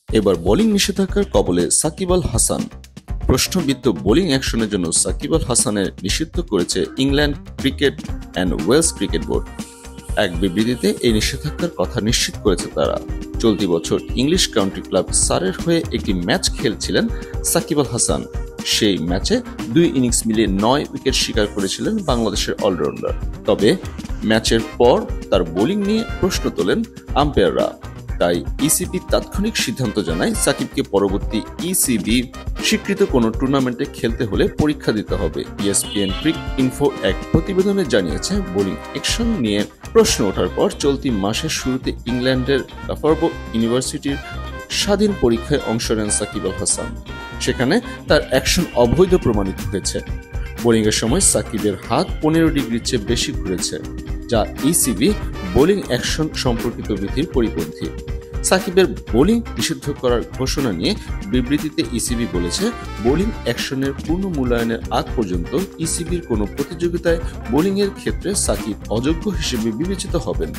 এবার বোলিং নিষেধাজ্ঞার কবলে সাকিব আল হাসান। প্রশ্নবিদ্ধ বোলিং অ্যাকশনের জন্য সাকিব আল হাসানের নিষিদ্ধ করেছে England cricket and Wales cricket board. এক বিবৃতিতে এই নিষেধাজ্ঞার কথা নিশ্চিত করেছে তারা। চলতি বছর ইংলিশ কাউন্টি ক্লাব সারের হয়ে একটি ম্যাচ খেলছিলেন সাকিব আল হাসান। সেই ম্যাচে 2 ইনিংস মিলিয়ে 9 উইকেট শিকার করেছিলেন বাংলাদেশের অলরাউন্ডার। তবে ম্যাচের পর তার বোলিং নিয়ে প্রশ্ন তোলেন আম্পায়াররা। তাই ইসিবি তাৎক্ষণিক সিদ্ধান্ত জানায় সাকিবকে পরবর্তী ইসিবি স্বীকৃত কোনো টুর্নামেন্টে খেলতে হলে পরীক্ষা দিতে হবে। ইএসপিএন ক্রিক ইনফো এক প্রতিবেদনে জানিয়েছে, বোলিং অ্যাকশন নিয়ে প্রশ্ন ওঠার পর চলতি মাসের শুরুতে ইংল্যান্ডের লাফারবো ইউনিভার্সিটির স্বাধীন পরীক্ষায় অংশ নেন সাকিব আল হাসান। সেখানে তার অ্যাকশন অবৈধ প্রমাণিত হয়েছে। বোলিংয়ের সময় সাকিবের হাত 15 ডিগ্রির চেয়ে বেশি ঘুরেছে, যা ইসিবি বোলিং অ্যাকশন সম্পর্কিত বিধির পরিপন্থী। সাকিবের বোলিং নিষিদ্ধ করার ঘোষণা নিয়ে বিবৃতিতে ইসিবি বলেছে, বোলিং অ্যাকশনের পূর্ণ মূল্যায়নের আগ পর্যন্ত ইসিবির কোনো প্রতিযোগিতায় বোলিংয়ের ক্ষেত্রে সাকিব অযোগ্য হিসেবে বিবেচিত হবেন।